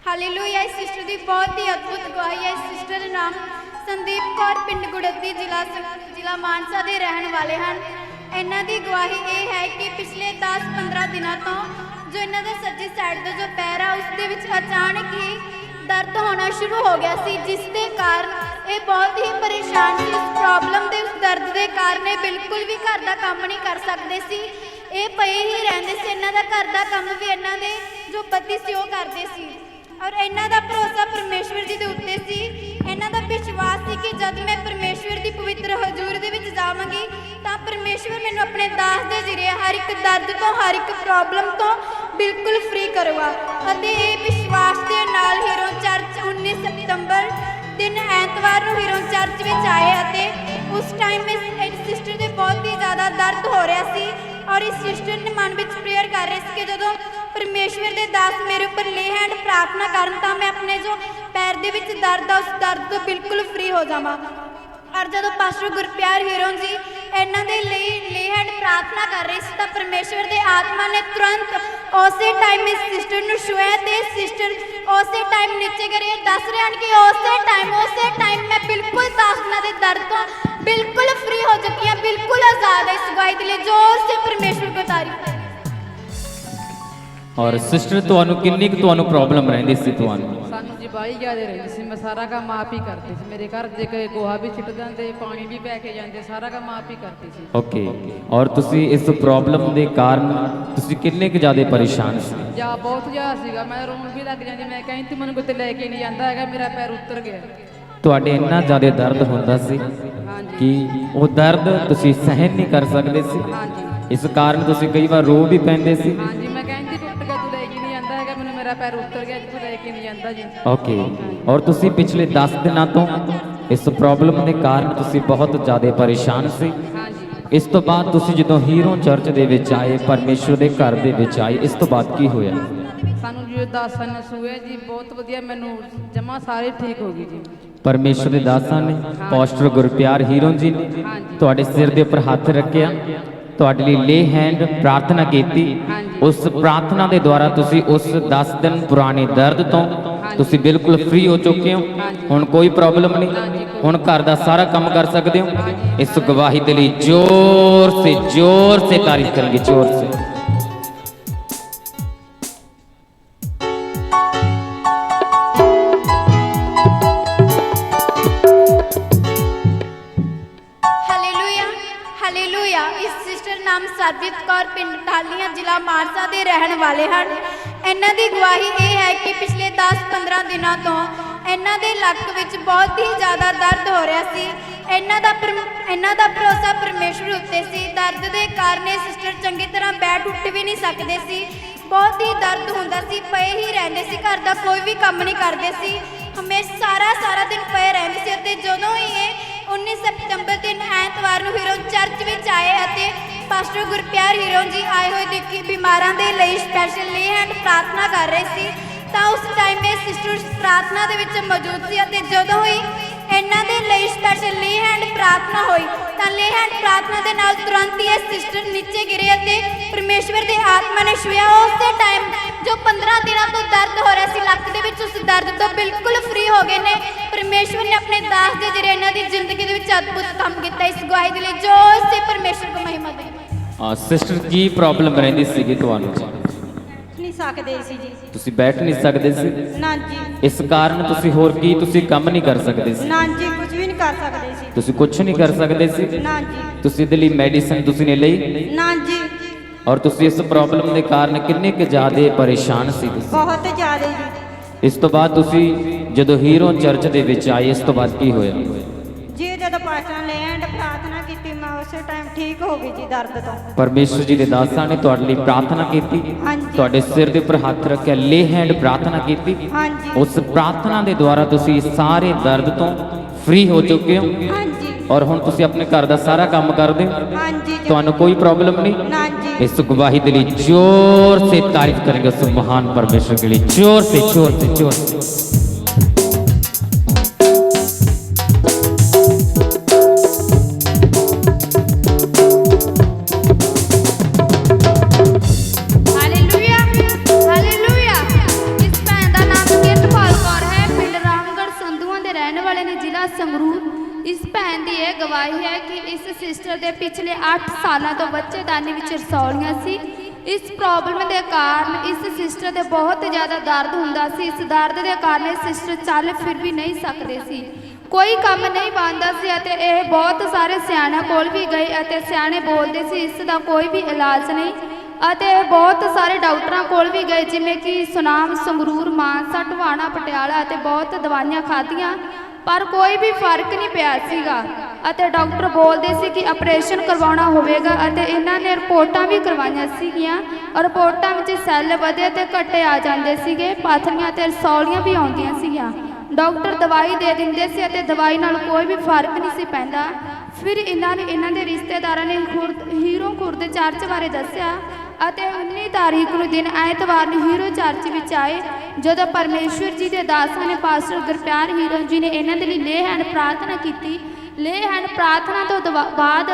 Hallelujah. इस sister की बहुत ही अद्भुत गवाही है। इस सिस्टर का नाम संदीप कौर, पिंड गुड़ती, जिला मानसा के रहने वाले हैं। इन्हों की गवाही ये है कि पिछले 10-15 दिनों तो जो इन्हों का सज्जी साइड का जो पैर है उस अचानक ही दर्द होना शुरू हो गया सी, जिसके कारण ये बहुत ही परेशान सी। उस प्रॉब्लम के उस दर्द के कारण ये बिल्कुल भी घर का काम नहीं कर सकते सी। ये पए ही रहते सी। इन्हों का घर का काम भी इन्हों के जो पति से वो करते सी और इन्हों का भरोसा परमेश्वर जी के उत्ते सी। इन्हों का विश्वास सी कि जब मैं परमेश्वर की पवित्र हजूर दे विच जावांगी तो परमेश्वर मैनूं अपने दास के जरिए हर एक दर्द तो हर एक प्रॉब्लम तो बिल्कुल फ्री करूगा। अते ये विश्वास के नाल हीरो चर्च 19 सितंबर दिन ऐतवार नूं हीरो चर्च में आए अते उस टाइम इस सिस्टर के बहुत ही ज़्यादा दर्द हो रहा सी और इस सिस्टर ने मन में प्रेयर कर रहे थे कि जो परमेश्वर के दास मेरे ऊपर ले हैंड प्रार्थना करन तां मैं अपने जो पैर दे विच दर्द है उस दर्द तो बिल्कुल फ्री हो जावां। और जो पास्टर गुरप्यार हीरो जी इन्हों के ले हैंड प्रार्थना कर रहे थे तो परमेश्वर के आत्मा ने तुरंत उस टाइम इस सिस्टर को छुआ तो सिस्टर उस टाइम नीचे गिरे। दस रहे हैं कि उस टाइम मैं बिल्कुल दासना के दर्द तो बिल्कुल फ्री हो चुकी हूँ, बिल्कुल आज़ाद है। इस गवाही के लिए जोर से परमेश्वर को तारीफ है। और सिस्टर तुहानू किन्नी क तुहानू प्रॉब्लम रहिंदी सी? तुहानू सानू जी बाई ज़्यादा रहिंदी सी। मैं सारा काम आप ही करती सी। मेरे घर जे कोई गोहा भी छिट जाते, पानी भी बह के जाते, सारा काम आप ही करती सी। ओके। और तुसी इस प्रॉब्लम के कारण तुसी किन्ने क ज़्यादा परेशान सी? जा बहुत ज़्यादा सीगा। मैं रोन भी लग जाती। मैं कहती मैनूं कोई लैके नहीं जाता है, मेरा पैर उतर गया। तुहाडे इन्ना ज़्यादा दर्द होंदा सी हाँ जी, कि वो दर्द तुसी सहन नहीं कर सकते सी, हाँ जी, इस कारण तुसी कई बार रो भी पैंदे सी। हाँ जी। मैं कहती टुट गया, तू लैके नहीं जाता है, मैनूं मेरा पैर उतर गया, तू लैके नहीं जाता जी। ओके। और तुसी पिछले 10 दिनों तो इस प्रॉब्लम के कारण तुसी बहुत ज़्यादा परेशान सी। हाँ जी। इस तो बाद तुसी जदों हीरो चर्च दे विच आए, परमेश्वर के घर दे विच आए, इस तो बाद की होया? सानू जी दासां ने सुए जी बहुत वधिया, मैनूं जमा सारी ठीक हो गई जी। परमेश्वर के दासां ने पास्टर गुरप्यार हीरो जी ने तुहाडे सिर के उपर हाथ रखिया, तुहाडे लई ले हैंड प्रार्थना की। उस प्रार्थना के द्वारा तुसी उस 10 दिन पुराने दर्द तो तुसी बिल्कुल फ्री हो चुके हो। हुण कोई प्रॉब्लम नहीं, हुण घर का सारा काम कर सकते हो। इस गवाही के लिए जोर से तारीफ करेंगे, जोर से। नाम सरबजीत कौर, पिंड टालियां, जिला मानसा के रहने वाले हैं। इन्हों की गवाही ये है कि पिछले 10-15 दिनों तो इन्हों के लक विच बहुत ही ज़्यादा दर्द हो रहा सी। इन्हों का भरोसा परमेश्वर उत्ते सी। दर्द के कारण सिस्टर चंगी तरह बैठ उठ भी नहीं सकते सी। बहुत ही दर्द होंदा सी, पए ही रहंदे सी, घर का कोई भी काम नहीं करते सी, हमेशा सारा दिन पए रहंदे सी। ते जदों ही ये 19 सितंबर दिन ऐतवार नूं हीरो चर्च में आए अते पास्टर गुरप्यार हीरो जी आए हुए देखी बीमारां दे लई स्पैशल ले हैंड प्रार्थना कर रहे सी तां उस टाइम में सिस्टर प्रार्थना दे विच मौजूद सी अते जदों ही इन्हां दे लई स्पैशल ले हैंड प्रार्थना हुई तां ले हैंड प्रार्थना दे नाल तुरंत ही सिस्टर नीचे गिरे अते परमेश्वर दे आत्मा ने छुआ। उस टाइम जो 15 दिनों तो दर्द हो रहा सी लक दे विच, उस दर्द तो बिल्कुल फ्री हो गए ने। परमेश्वर ने अपने दास के जरिए इन्हां दी जिंदगी दे विच अद्भुत काम किया। इस गवाही के लिए जोर से परमेश्वर को महिमा दे। सिस्टर की प्रॉब्लम रहिंदी सीगी तुहानू? नहीं सकते सी जी। तुसी बैठ नहीं सकते सी? ना जी। इस कारण तुसी होर की तुसी काम नहीं कर सकते सी? ना जी, कुछ भी नहीं कर सकते सी। तुसी कुछ नहीं कर सकते सी? ना जी। तुसी इहदे लई मेडिसिन तुसी ने लई? ना जी। और तुसी इस प्रॉब्लम के कारण किन्ने क ज़्यादा परेशान सी? बहुत ज़्यादा जी। इस तो बाद तुसी जदों हीरो चर्च दे विच आए, इस तो बाद की होया जी? जब पास्टर ने एंड प्रार्थना की मैं उस टाइम ठीक हो गई जी दर्द तो। परमेश्वर जी के दासां ने तुहाडे लई प्रार्थना की, हाँ जी। तुहाडे सिर के उपर हाथ रखिया, ले हैंड प्रार्थना की। हाँ जी। उस प्रार्थना के द्वारा तुसी सारे दर्द तो फ्री हो चुके हो। हाँ जी। और हुण तुसी अपने घर का सारा काम करदे हो, हाँ जी। तुहानू कोई प्रॉब्लम नहीं। ना जी। इस गवाही के लिए जोर से तारीफ करेंगे उस महान परमेश्वर के लिए, जोर से। Hallelujah, hallelujah. इस भैन दा नाम ਸੰਗਰੂਰ। ਇਸ ਭੈਣ ਦੀ ਇਹ ਗਵਾਹੀ ਹੈ ਕਿ ਇਸ ਸਿਸਟਰ ਦੇ ਪਿਛਲੇ 8 ਸਾਲਾਂ ਤੋਂ ਬੱਚੇਦਾਨੀ ਵਿੱਚ ਰਸੌਲੀਆਂ ਸੀ। ਇਸ ਪ੍ਰੋਬਲਮ ਦੇ ਕਾਰਨ ਇਸ ਸਿਸਟਰ ਦੇ ਬਹੁਤ ਜ਼ਿਆਦਾ ਦਰਦ ਹੁੰਦਾ ਸੀ। ਇਸ ਦਰਦ ਦੇ ਕਾਰਨ ਇਹ ਸਿਸਟਰ ਚੱਲ ਫਿਰ ਵੀ ਨਹੀਂ ਸਕਦੇ ਸੀ, ਕੋਈ ਕੰਮ ਨਹੀਂ ਬਣਦਾ ਸੀ ਅਤੇ ਇਹ ਬਹੁਤ ਸਾਰੇ ਸਿਆਣਿਆਂ ਕੋਲ ਵੀ ਗਏ ਅਤੇ ਸਿਆਣੇ ਬੋਲਦੇ ਸੀ ਇਸ ਦਾ ਕੋਈ ਵੀ ਇਲਾਜ ਨਹੀਂ ਅਤੇ ਇਹ ਬਹੁਤ ਸਾਰੇ ਡਾਕਟਰਾਂ ਕੋਲ ਵੀ ਗਏ, ਜਿਵੇਂ ਕਿ ਸੁਨਾਮ, ਸੰਗਰੂਰ, ਮਾਨਸਾ, ਟਵਾਣਾ, ਪਟਿਆਲਾ ਅਤੇ ਬਹੁਤ ਦਵਾਈਆਂ ਖਾਧੀਆਂ ਪਰ ਕੋਈ ਵੀ ਫਰਕ ਨਹੀਂ ਪਿਆ ਸੀਗਾ ਅਤੇ ਡਾਕਟਰ ਬੋਲਦੇ ਸੀ ਕਿ ਆਪਰੇਸ਼ਨ ਕਰਵਾਉਣਾ ਹੋਵੇਗਾ ਅਤੇ ਇਹਨਾਂ ਨੇ ਰਿਪੋਰਟਾਂ ਵੀ ਕਰਵਾਈਆਂ ਸੀਗੀਆਂ। ਰਿਪੋਰਟਾਂ ਵਿੱਚ ਸੈੱਲ ਵਧੇ ਅਤੇ ਘਟੇ ਆ ਜਾਂਦੇ ਸੀਗੇ, ਪਾਥਰੀਆਂ ਅਤੇ ਰਸੌਲੀਆਂ ਵੀ ਆਉਂਦੀਆਂ ਸੀਗੀਆਂ। ਡਾਕਟਰ ਦਵਾਈ ਦੇ ਦਿੰਦੇ ਸੀ ਅਤੇ ਦਵਾਈ ਨਾਲ ਕੋਈ ਵੀ ਫਰਕ ਨਹੀਂ ਸੀ ਪੈਂਦਾ। ਫਿਰ ਇਹਨਾਂ ਦੇ ਰਿਸ਼ਤੇਦਾਰਾਂ ਨੇ ਹੀਰੋ ਖੁਰਦ ਚਰਚ ਬਾਰੇ ਦੱਸਿਆ ਅਤੇ 19 ਤਾਰੀਖ ਨੂੰ ਦਿਨ ਐਤਵਾਰ ਨੂੰ ਹੀਰੋ ਚਰਚ ਵਿੱਚ ਆਏ। ਜਦੋਂ ਪਰਮੇਸ਼ਵਰ ਜੀ ਦੇ ਦਾਸਾਂ ਨੇ ਪਾਸਟਰ ਗੁਰਪਿਆਰ ਹੀਰੋ ਜੀ ਨੇ ਇਹਨਾਂ ਦੇ ਲਈ ਲੇਹ ਹੈਂਡ ਪ੍ਰਾਰਥਨਾ ਕੀਤੀ। ਲੇਹ ਹੈਂਡ ਪ੍ਰਾਰਥਨਾ ਤੋਂ ਬਾਅਦ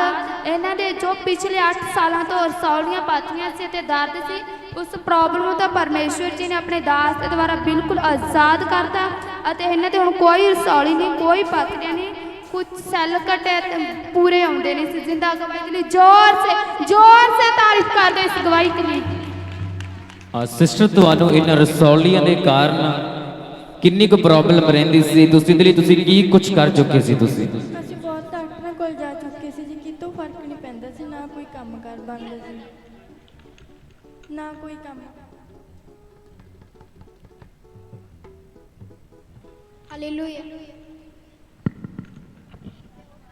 ਇਹਨਾਂ ਦੇ ਜੋ ਪਿਛਲੇ 8 ਸਾਲਾਂ ਤੋਂ ਰਸੌਲੀਆਂ, ਪਾਥੀਆਂ ਸੀ ਅਤੇ ਦਰਦ ਸੀ, ਉਸ ਪ੍ਰੋਬਲਮ ਨੂੰ ਤਾਂ ਪਰਮੇਸ਼ਵਰ ਜੀ ਨੇ ਆਪਣੇ ਦਾਸ ਦੇ ਦੁਆਰਾ ਬਿਲਕੁਲ ਆਜ਼ਾਦ ਕਰਤਾ ਅਤੇ ਇਹਨਾਂ ਦੇ ਹੁਣ ਕੋਈ ਰਸੌਲੀ ਨਹੀਂ, ਕੋਈ ਪਾਥੀਆਂ ਨਹੀਂ, कुछ सेल कटे पूरे आते नहीं सी। जिंदा गवाही के लिए जोर से तारीफ कर दो इस गवाही के लिए। सिस्टर ਤੁਹਾਨੂੰ ਇਹਨਾਂ ਰਸੌਲੀਆਂ ਦੇ ਕਾਰਨ ਕਿੰਨੀ ਕੁ ਪ੍ਰੋਬਲਮ ਰਹਿੰਦੀ ਸੀ, ਤੁਸੀਂ ਇਹਦੇ ਲਈ ਤੁਸੀਂ ਕੀ ਕੁਝ ਕਰ ਚੁੱਕੇ ਸੀ? ਤੁਸੀਂ ਅਸੀਂ ਬਹੁਤ ਡਾਕਟਰਾਂ ਕੋਲ ਜਾ ਚੁੱਕੇ ਸੀ ਜੀ, ਕਿਤੋਂ ਫਰਕ ਨਹੀਂ ਪੈਂਦਾ ਸੀ, ਨਾ ਕੋਈ ਕੰਮ ਕਰ ਬਣਦਾ ਸੀ, ਨਾ ਕੋਈ ਕੰਮ। ਹਾਲੇਲੂਇਆ।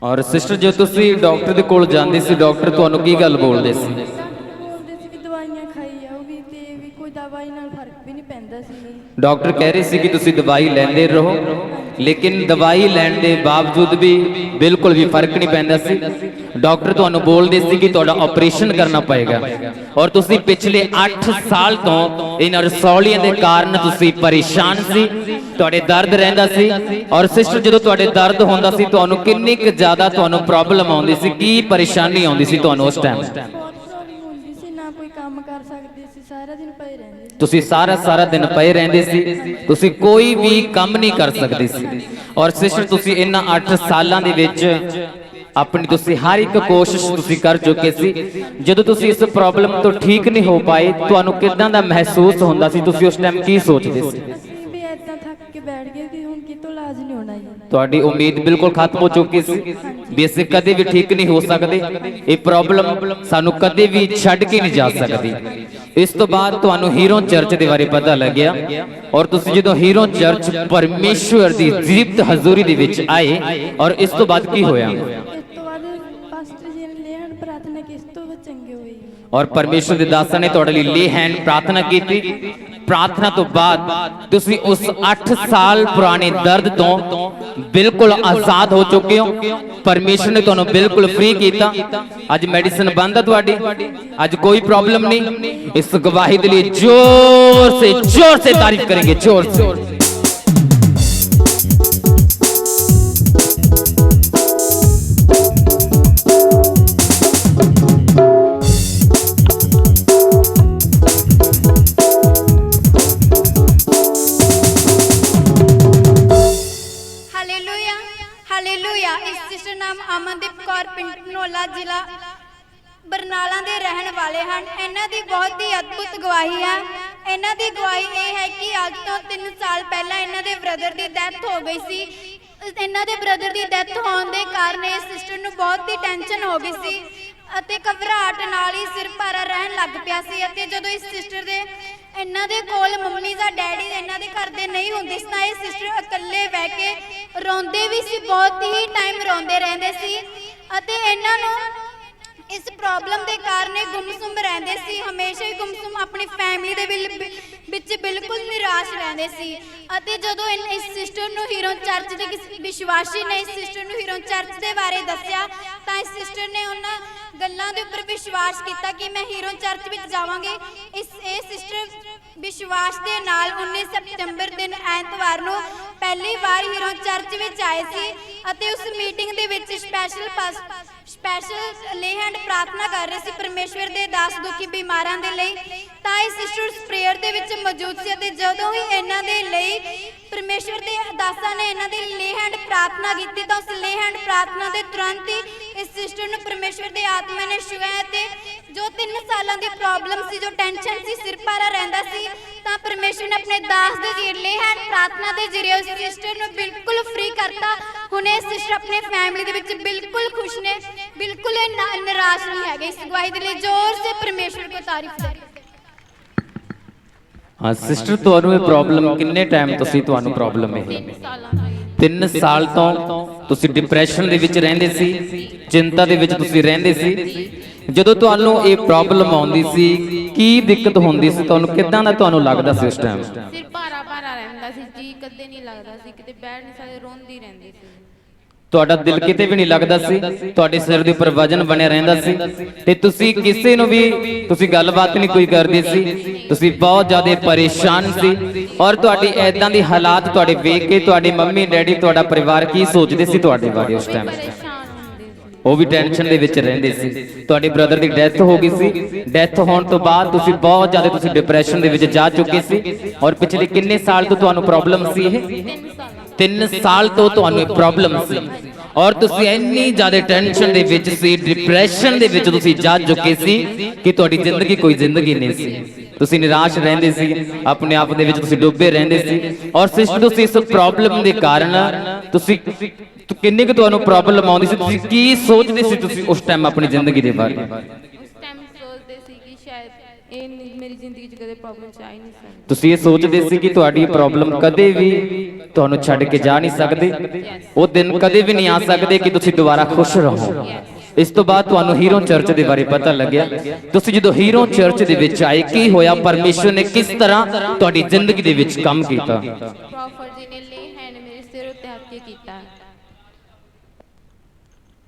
ਔਰ ਸਿਸਟਰ ਜੇ ਤੁਸੀਂ ਡਾਕਟਰ ਦੇ ਕੋਲ ਜਾਂਦੇ ਸੀ, ਡਾਕਟਰ ਤੁਹਾਨੂੰ ਕੀ ਗੱਲ ਬੋਲਦੇ ਸੀ? ਬੋਲਦੇ ਸੀ ਕਿ ਦਵਾਈਆਂ ਖਾਈ ਜਾਓ ਵੀ ਤੇ ਵੀ ਕੋਈ ਦਵਾਈ ਨਾਲ ਫਰਕ ਵੀ ਨਹੀਂ ਪੈਂਦਾ ਸੀ। ਡਾਕਟਰ ਕਹਿ ਰਹੇ ਸੀ ਕਿ ਤੁਸੀਂ ਦਵਾਈ ਲੈਂਦੇ ਰਹੋ, ਲੇਕਿਨ ਦਵਾਈ ਲੈਣ ਦੇ ਬਾਵਜੂਦ ਵੀ ਬਿਲਕੁਲ ਵੀ ਫਰਕ ਨਹੀਂ ਪੈਂਦਾ ਸੀ। ਡਾਕਟਰ ਤੁਹਾਨੂੰ ਬੋਲਦੇ ਸੀ ਕਿ ਤੁਹਾਡਾ ਆਪਰੇਸ਼ਨ ਕਰਨਾ ਪਏਗਾ ਔਰ ਤੁਸੀਂ ਪਿਛਲੇ 8 ਸਾਲ ਤੋਂ ਇਹਨਾਂ ਰਸੌਲੀਆਂ ਦੇ ਕਾਰਨ ਤੁਸੀਂ ਪਰੇਸ਼ਾਨ ਸੀ, ਤੁਹਾਡੇ ਦਰਦ ਰਹਿੰਦਾ ਸੀ। ਔਰ ਸਿਸਟਰ ਜਦੋਂ ਤੁਹਾਡੇ ਦਰਦ ਹੁੰਦਾ ਸੀ ਤੁਹਾਨੂੰ ਕਿੰਨੀ ਕੁ ਜ਼ਿਆਦਾ ਤੁਹਾਨੂੰ ਪ੍ਰੋਬਲਮ ਆਉਂਦੀ ਸੀ, ਕੀ ਪਰੇਸ਼ਾਨੀ ਆਉਂਦੀ ਸੀ ਤੁਹਾਨੂੰ ਉਸ ਟਾਈਮ? ਬਹੁਤ ਪ੍ਰੋਬਲਮ ਹੁੰਦੀ ਸੀ, ਨਾ ਕੋਈ ਕੰਮ ਕਰ ਸਕਦੇ ਸੀ, ਸਾਰਾ ਦਿਨ ਪਏ ਰਹਿੰਦੇ ਸੀ। ਤੁਸੀਂ ਸਾਰਾ ਦਿਨ ਪਏ ਰਹਿੰਦੇ ਸੀ, ਤੁਸੀਂ ਕੋਈ ਵੀ ਕੰਮ ਨਹੀਂ ਕਰ ਸਕਦੇ ਸੀ। ਔਰ ਸਿਸਟਰ ਤੁਸੀਂ ਇਹਨਾਂ 8 ਸਾਲਾਂ ਦੇ ਵਿੱਚ ਆਪਣੀ ਤੁਸੀਂ ਹਰ ਇੱਕ ਕੋਸ਼ਿਸ਼ ਤੁਸੀਂ ਕਰ ਚੁੱਕੇ ਸੀ। ਜਦੋਂ ਤੁਸੀਂ ਇਸ ਪ੍ਰੋਬਲਮ ਤੋਂ ਠੀਕ ਨਹੀਂ ਹੋ ਪਾਏ ਤੁਹਾਨੂੰ ਕਿਦਾਂ ਦਾ ਮਹਿਸੂਸ ਹੁੰਦਾ ਸੀ, ਤੁਸੀਂ ਉਸ ਟਾਈਮ ਕੀ ਸੋਚਦੇ ਸੀ? ਅਸੀਂ ਵੀ ਏਦਾਂ ਥੱਕ ਕੇ ਬੈਠ ਗਏ ਕਿ ਹੁਣ ਕਿਤੋਂ ਇਲਾਜ ਨਹੀਂ ਹੋਣਾ ਜੀ। ਤੁਹਾਡੀ ਉਮੀਦ ਬਿਲਕੁਲ ਖਤਮ ਹੋ ਚੁੱਕੀ ਸੀ ਵੀ ਅਸੀਂ ਕਦੇ ਵੀ ਠੀਕ ਨਹੀਂ ਹੋ ਸਕਦੇ, ਇਹ ਪ੍ਰੋਬਲਮ ਸਾਨੂੰ ਕਦੇ ਵੀ ਛੱਡ ਕੇ ਨਹੀਂ ਜਾ ਸਕਦੀ। ਇਸ ਤੋਂ ਬਾਅਦ ਤੁਹਾਨੂੰ ਹੀਰੋ ਚਰਚ ਦੇ ਬਾਰੇ ਪਤਾ ਲੱਗਿਆ ਔਰ ਤੁਸੀਂ ਜਦੋਂ ਹੀਰੋ ਚਰਚ ਪਰਮੇਸ਼ਵਰ ਦੀ ਜੀਵਤ ਹਜ਼ੂਰੀ ਦੇ ਵਿੱਚ ਆਏ ਔਰ ਇਸ ਤੋਂ ਬਾਅਦ ਕੀ ਹੋਇਆ? ਇਸ ਤੋਂ ਬਾਅਦ ਪਾਸਟਰ ਜੀ ਨੇ ਲੇਹਨ ਪ੍ਰਾਰਥਨਾ ਕਿਸ ਤੋਂ ਚੰਗੇ ਹੋਏ ਔਰ ਪਰਮੇਸ਼ਵਰ ਦੇ ਦਾਸਾਂ ਨੇ ਤੁਹਾਡੇ ਲਈ ਲੇ ਹੈਂਡ ਪ੍ਰਾਰਥਨਾ ਕੀਤੀ। ਪ੍ਰਾਰਥਨਾ ਤੋਂ ਬਾਅਦ ਤੁਸੀਂ ਉਸ 8 ਸਾਲ ਪੁਰਾਣੇ ਦਰਦ ਤੋਂ ਬਿਲਕੁਲ ਆਜ਼ਾਦ ਹੋ ਚੁੱਕੇ ਹੋ। ਪਰਮੇਸ਼ਵਰ ਨੇ ਤੁਹਾਨੂੰ ਬਿਲਕੁਲ ਫ੍ਰੀ ਕੀਤਾ। ਅੱਜ ਮੈਡੀਸਿਨ ਬੰਦ ਹੈ ਤੁਹਾਡੀ, ਅੱਜ ਕੋਈ ਪ੍ਰੋਬਲਮ ਨਹੀਂ। ਇਸ ਗਵਾਹੀ ਦੇ ਲਈ जोर से तारीफ करेंगे, जोर से। ਹਾਲੇਲੂਇਆ। ਇਸ ਸਿਸਟਰ ਨਾਮ ਅਮਨਦੀਪ ਕੌਰ, ਪਿੰਡ ਧਨੌਲਾ, ਜ਼ਿਲ੍ਹਾ ਬਰਨਾਲਾ ਦੇ ਰਹਿਣ ਵਾਲੇ ਹਨ। ਇਹਨਾਂ ਦੀ ਬਹੁਤ ਹੀ ਅਦਭੁਤ ਗਵਾਹੀ ਹੈ। ਇਹਨਾਂ ਦੀ ਗਵਾਹੀ ਇਹ ਹੈ ਕਿ ਅੱਜ ਤੋਂ 3 ਸਾਲ ਪਹਿਲਾਂ ਇਹਨਾਂ ਦੇ ਬ੍ਰਦਰ ਦੀ ਡੈਥ ਹੋ ਗਈ ਸੀ। ਇਹਨਾਂ ਦੇ ਬ੍ਰਦਰ ਦੀ ਡੈਥ ਹੋਣ ਦੇ ਕਾਰਨ ਇਸ ਸਿਸਟਰ ਨੂੰ ਬਹੁਤ ਹੀ ਟੈਨਸ਼ਨ ਹੋ ਗਈ ਸੀ ਅਤੇ ਘਬਰਾਹਟ ਨਾਲ ਹੀ ਸਿਰ ਭਾਰਾ ਰਹਿਣ ਲੱਗ ਪਿਆ ਸੀ। ਅਤੇ ਜਦੋਂ ਇਸ ਸਿਸਟਰ ਦੇ ਇਹਨਾਂ ਦੇ ਕੋਲ ਮੰਮੀ ਜਾਂ ਡੈਡੀ ਇਹਨਾਂ ਦੇ ਘਰ ਦੇ ਨਹੀਂ ਹੁੰਦੇ ਸੀ ਤਾਂ ਇਹ ਸਿਸਟਰ ਇਕੱਲੇ ਬਹਿ ਕੇ ਰੋਂਦੇ ਵੀ ਸੀ, ਬਹੁਤ ਹੀ ਟਾਈਮ ਰੋਂਦੇ ਰਹਿੰਦੇ ਸੀ ਅਤੇ ਇਹਨਾਂ ਨੂੰ ਇਸ ਪ੍ਰੋਬਲਮ ਦੇ ਕਾਰਨ ਇਹ ਗੁੰਮਸੁੰਮ ਰਹਿੰਦੇ ਸੀ। ਹਮੇਸ਼ਾ ਹੀ ਗੁੰਮਸੁੰਮ ਆਪਣੀ ਫੈਮਿਲੀ ਦੇ ਵਿੱਚ ਬਿਲਕੁਲ ਨਿਰਾਸ਼ ਰਹਿੰਦੇ ਸੀ। ਅਤੇ ਜਦੋਂ ਇਸ ਸਿਸਟਰ ਨੂੰ ਹੀਰੋ ਚਰਚ ਦੇ ਕਿਸੇ ਵਿਸ਼ਵਾਸੀ ਨੇ ਇਸ ਸਿਸਟਰ ਨੂੰ ਹੀਰੋ ਚਰਚ ਦੇ ਬਾਰੇ ਦੱਸਿਆ ਤਾਂ ਇਸ ਸਿਸਟਰ ਨੇ ਉਹਨਾਂ ਗੱਲਾਂ ਦੇ ਉੱਪਰ ਵਿਸ਼ਵਾਸ ਕੀਤਾ ਕਿ ਮੈਂ ਹੀਰੋ ਚਰਚ ਵਿੱਚ ਜਾਵਾਂਗੀ। ਇਹ ਸਿਸਟਰ ਵਿਸ਼ਵਾਸ ਦੇ ਨਾਲ 19 ਸਤੰਬਰ ਦਿਨ ਐਤਵਾਰ ਨੂੰ ਪਹਿਲੀ ਵਾਰ ਹੀਰੋ ਚਰਚ ਵਿੱਚ ਆਏ ਸੀ ਅਤੇ ਉਸ ਮੀਟਿੰਗ ਦੇ ਵਿੱਚ ਸਪੈਸ਼ਲ ਲੇ ਹੈਂਡ ਪ੍ਰਾਰਥਨਾ ਕਰ ਰਹੇ ਸੀ ਪਰਮੇਸ਼ਵਰ ਦੇ ਦਾਸ ਦੁਖੀ ਬਿਮਾਰਾਂ ਦੇ ਲਈ। ਤਾਂ ਇਹ ਸਿਸਟਰ ਪ੍ਰੇਅਰ ਦੇ ਵਿੱਚ ਮੌਜੂਦ ਸੀ ਅਤੇ ਜਦੋਂ ਹੀ ਇਹਨਾਂ ਦੇ ਲਈ ਪਰਮੇਸ਼ਵਰ ਦੇ ਦਾਸਾਂ ਨੇ ਇਹਨਾਂ ਦੀ ਲੇ ਹੈਂਡ ਪ੍ਰਾਰਥਨਾ ਕੀਤੀ ਤਾਂ ਉਸ ਲੇ ਹੈਂਡ ਪ੍ਰਾਰਥਨਾ ਦੇ ਤੁਰੰਤ ਹੀ ਇਸ ਸਿਸਟਰ ਨੂੰ ਪਰਮੇਸ਼ਵਰ ਦੇ ਆਤਮਾ ਨੇ ਛੂਹਿਆ ਤੇ ਜੋ 3 ਸਾਲਾਂ ਦੀ ਪ੍ਰੋਬਲਮ ਸੀ, ਜੋ ਟੈਨਸ਼ਨ ਸੀ, ਸਿਰ ਭਾਰਾ ਰਹਿੰਦਾ ਸੀ, ਤਾਂ ਪਰਮੇਸ਼ਵਰ ਨੇ ਆਪਣੇ ਦਾਸ ਦੇ ਜ਼ਰੀਏ ਲੇ ਹੈਂਡ ਪ੍ਰਾਰਥਨਾ ਦੇ ਜ਼ਰੀਏ ਉਸ ਸਿਸਟਰ ਨੂੰ ਬਿਲਕੁਲ ਫ੍ਰੀ ਕਰਤਾ। ਹੁਣ ਇਹ ਸਿਸਟਰ ਆਪਣੇ ਫੈਮਿਲੀ ਦੇ ਵਿੱਚ ਬਿਲਕੁਲ ਖੁਸ਼ ਨੇ, ਬਿਲਕੁਲ ਨਿਰਾਸ਼ ਨਹੀਂ ਹੈਗੇ। ਇਸ ਗਵਾਹੀ ਦੇ ਲਈ ਜ਼ੋਰ ਸੇ ਪਰਮੇਸ਼ਵਰ ਕੋ ਤਾਰੀਫ ਕਰੇ। ਹਾਂ ਸਿਸਟਰ, ਤੁਹਾਨੂੰ ਇਹ ਪ੍ਰੋਬਲਮ ਕਿੰਨੇ ਟਾਈਮ ਤੋਂ ਸੀ? ਤੁਹਾਨੂੰ ਪ੍ਰੋਬਲਮ ਇਹ 3 ਸਾਲ ਤੋਂ ਤੁਸੀਂ ਡਿਪਰੈਸ਼ਨ ਦੇ ਵਿੱਚ ਰਹਿੰਦੇ ਸੀ, ਚਿੰਤਾ ਦੇ ਵਿੱਚ ਤੁਸੀਂ ਰਹਿੰਦੇ ਸੀ। ਜਦੋਂ ਤੁਹਾਨੂੰ ਇਹ ਪ੍ਰੋਬਲਮ ਆਉਂਦੀ ਸੀ, ਕੀ ਦਿੱਕਤ ਹੁੰਦੀ ਸੀ ਤੁਹਾਨੂੰ? ਕਿੱਦਾਂ ਦਾ ਤੁਹਾਨੂੰ ਲੱਗਦਾ ਸੀ ਉਸ ਟਾਈਮ? ਸਿਰ ਭਾਰਾ ਭਾਰਾ ਰਹਿੰਦਾ ਸੀ ਜੀ, ਕਦੇ ਨਹੀਂ ਲੱਗਦਾ ਸੀ, ਕਿਤੇ ਬੈਠ ਨਹੀਂ ਸਕਦੇ, ਰੋਂਦੀ ਰਹਿੰਦੀ ਸੀ। ਤੁਹਾਡਾ ਦਿਲ ਕਿਤੇ ਵੀ ਨਹੀਂ ਲੱਗਦਾ ਸੀ, ਤੁਹਾਡੇ ਸਿਰ ਦੇ ਉੱਪਰ ਵਜਨ ਬਣਿਆ ਰਹਿੰਦਾ ਸੀ ਤੇ ਤੁਸੀਂ ਕਿਸੇ ਨੂੰ ਵੀ ਤੁਸੀਂ ਗੱਲਬਾਤ ਨਹੀਂ ਕੋਈ ਕਰਦੇ ਸੀ, ਤੁਸੀਂ ਬਹੁਤ ਜ਼ਿਆਦਾ ਪਰੇਸ਼ਾਨ ਸੀ। ਔਰ ਤੁਹਾਡੀ ਐਦਾਂ ਦੀ ਹਾਲਾਤ ਤੁਹਾਡੇ ਵੇਖ ਕੇ ਤੁਹਾਡੇ ਮੰਮੀ ਡੈਡੀ, ਤੁਹਾਡਾ ਪਰਿਵਾਰ ਕੀ ਸੋਚਦੇ ਸੀ ਤੁਹਾਡੇ ਬਾਰੇ ਉਸ ਟਾਈਮ? ਪਰੇਸ਼ਾਨ ਹੁੰਦੀ ਸੀ। ਉਹ ਵੀ ਟੈਨਸ਼ਨ ਦੇ ਵਿੱਚ ਰਹਿੰਦੇ ਸੀ। ਤੁਹਾਡੇ ਬ੍ਰਦਰ ਦੀ ਡੈਥ ਹੋ ਗਈ ਸੀ, ਡੈਥ ਹੋਣ ਤੋਂ ਬਾਅਦ ਤੁਸੀਂ ਬਹੁਤ ਜ਼ਿਆਦਾ ਤੁਸੀਂ ਡਿਪਰੈਸ਼ਨ ਦੇ ਵਿੱਚ ਜਾ ਚੁੱਕੇ ਸੀ। ਔਰ ਪਿਛਲੇ ਕਿੰਨੇ ਸਾਲ ਤੋਂ ਤੁਹਾਨੂੰ ਪ੍ਰੋਬਲਮ ਸੀ? ਇਹ 3 ਸਾਲ ਤੋਂ ਤੁਹਾਨੂੰ ਇਹ ਪ੍ਰੋਬਲਮ ਸੀ ਔਰ ਤੁਸੀਂ ਇੰਨੀ ਜ਼ਿਆਦਾ ਟੈਨਸ਼ਨ ਦੇ ਵਿੱਚ ਸੀ, ਡਿਪਰੈਸ਼ਨ ਦੇ ਵਿੱਚ ਤੁਸੀਂ ਜਾ ਚੁੱਕੇ ਸੀ ਕਿ ਤੁਹਾਡੀ ਜ਼ਿੰਦਗੀ ਕੋਈ ਜ਼ਿੰਦਗੀ ਨਹੀਂ ਸੀ। ਤੁਸੀਂ ਨਿਰਾਸ਼ ਰਹਿੰਦੇ ਸੀ, ਆਪਣੇ ਆਪ ਦੇ ਵਿੱਚ ਤੁਸੀਂ ਡੁੱਬੇ ਰਹਿੰਦੇ ਸੀ। ਔਰ ਸਿਸਟਰ, ਤੁਸੀਂ ਇਸ ਪ੍ਰੋਬਲਮ ਦੇ ਕਾਰਨ ਤੁਸੀਂ ਕਿੰਨੀ ਕੁ ਤੁਹਾਨੂੰ ਪ੍ਰੋਬਲਮ ਆਉਂਦੀ ਸੀ? ਤੁਸੀਂ ਕੀ ਸੋਚਦੇ ਸੀ ਤੁਸੀਂ ਉਸ ਟਾਈਮ ਆਪਣੀ ਜ਼ਿੰਦਗੀ ਦੇ ਬਾਰੇ? ਉਸ ਟਾਈਮ ਸੋਚਦੇ ਸੀ ਕਿ ਸ਼ਾਇਦ ਇਹ ਮੇਰੀ ਜ਼ਿੰਦਗੀ 'ਚ ਕਦੇ ਪ੍ਰੋਬਲਮ ਚ ਆ ਹੀ ਨਹੀਂ ਸਕਦੀ। ਤੁਸੀਂ ਇਹ ਸੋਚਦੇ ਸੀ ਕਿ ਤੁਹਾਡੀ ਪ੍ਰੋਬਲਮ ਕਦੇ ਵੀ ਤੁਹਾਨੂੰ ਛੱਡ ਕੇ ਜਾ ਨਹੀਂ ਸਕਦੇ, ਉਹ ਦਿਨ ਕਦੇ ਵੀ ਨਹੀਂ ਆ ਸਕਦੇ ਕਿ ਤੁਸੀਂ ਦੁਬਾਰਾ ਖੁਸ਼ ਰਹੋ। ਇਸ ਤੋਂ ਬਾਅਦ ਤੁਹਾਨੂੰ ਹੀਰੋ ਚਰਚ ਦੇ ਬਾਰੇ ਪਤਾ ਲੱਗਿਆ। ਤੁਸੀਂ ਜਦੋਂ ਹੀਰੋ ਚਰਚ ਦੇ ਵਿੱਚ ਆਏ, ਕੀ ਹੋਇਆ? ਪਰਮੇਸ਼ਵਰ ਨੇ ਕਿਸ ਤਰ੍ਹਾਂ ਤੁਹਾਡੀ ਜ਼ਿੰਦਗੀ ਦੇ ਵਿੱਚ ਕੰਮ ਕੀਤਾ? ਪ੍ਰੋਫੈਟ ਜੀ ਨੇ ਲੇ ਹੈਂਡ ਮੇਰੇ ਸਿਰ ਉੱਤੇ ਹੱਥ ਕੇ ਕੀਤਾ।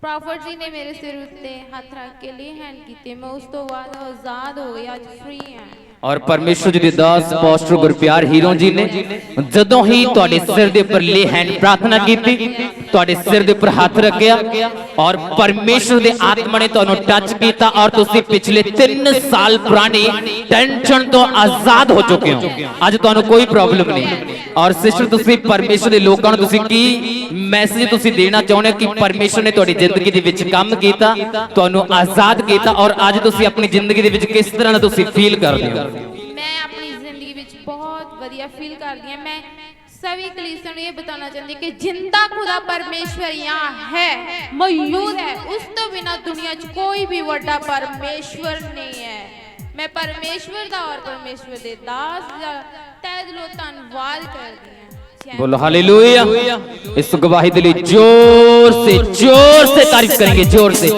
ਪ੍ਰੋਫੈਟ ਜੀ ਨੇ ਮੇਰੇ ਸਿਰ ਉੱਤੇ ਹੱਥ ਰੱਖ ਕੇ ਲੇ ਹੈਂਡ ਕੀਤੇ। ਮੈਂ ਉਸ ਤੋਂ ਬਾਅਦ ਆਜ਼ਾਦ ਹੋ ਗਈ, ਅੱਜ ਫ੍ਰੀ ਹਾਂ। ਔਰ ਪਰਮੇਸ਼ਵਰ ਜੀ ਦੇ ਦਾਸ ਪਾਸਟਰ ਗੁਰਪਿਆਰ ਹੀਰੋ ਜੀ ਨੇ ਜਦੋਂ ਹੀ ਤੁਹਾਡੇ ਸਿਰ ਦੇ ਉੱਪਰ ਲੇ ਹੈਂਡ ਪ੍ਰਾਰਥਨਾ ਕੀਤੀ, ਤੁਹਾਡੇ ਸਿਰ ਦੇ ਉੱਪਰ ਹੱਥ ਰੱਖਿਆ ਔਰ ਪਰਮੇਸ਼ਵਰ ਦੇ ਆਤਮਾ ਨੇ ਤੁਹਾਨੂੰ ਟੱਚ ਕੀਤਾ ਔਰ ਤੁਸੀਂ ਪਿਛਲੇ 3 ਸਾਲ ਪੁਰਾਣੀ ਟੈਨਸ਼ਨ ਤੋਂ ਆਜ਼ਾਦ ਹੋ ਚੁੱਕੇ ਹੋ। ਅੱਜ ਤੁਹਾਨੂੰ ਕੋਈ ਪ੍ਰੋਬਲਮ ਨਹੀਂ। ਔਰ ਸਿਸਟਰ, ਤੁਸੀਂ ਪਰਮੇਸ਼ਵਰ ਦੇ ਲੋਕਾਂ ਨੂੰ ਤੁਸੀਂ ਕੀ ਮੈਸੇਜ ਤੁਸੀਂ ਦੇਣਾ ਚਾਹੁੰਦੇ ਹੋ ਕਿ ਪਰਮੇਸ਼ਵਰ ਨੇ ਤੁਹਾਡੀ ਜ਼ਿੰਦਗੀ ਦੇ ਵਿੱਚ ਕੰਮ ਕੀਤਾ, ਤੁਹਾਨੂੰ ਆਜ਼ਾਦ ਕੀਤਾ ਔਰ ਅੱਜ ਤੁਸੀਂ ਆਪਣੀ ਜ਼ਿੰਦਗੀ ਦੇ ਵਿੱਚ ਕਿਸ ਤਰ੍ਹਾਂ ਦਾ ਤੁਸੀਂ ਫੀਲ ਕਰਦੇ ਹੋ? मैं अपनी जिंदगी में बहुत बढ़िया फील करती हूँ। मैं सभी कलीसियों को ये बताना चाहती हूँ कि जिंदा खुदा परमेश्वर यहाँ है, मौजूद है। उस तो बिना दुनिया च कोई भी बड़ा परमेश्वर नहीं है। मैं परमेश्वर दा और परमेश्वर दे दास दा तहे दिलों धन्नवाद करदी हूँ। बोलो हालेलुया। इस गवाही के लिए जोर से तारीफ करेंगे, जोर से।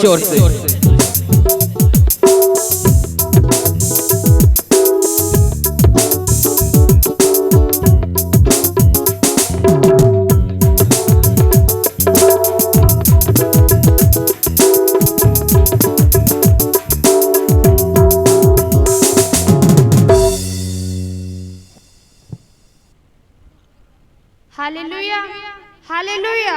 Hallelujah, hallelujah.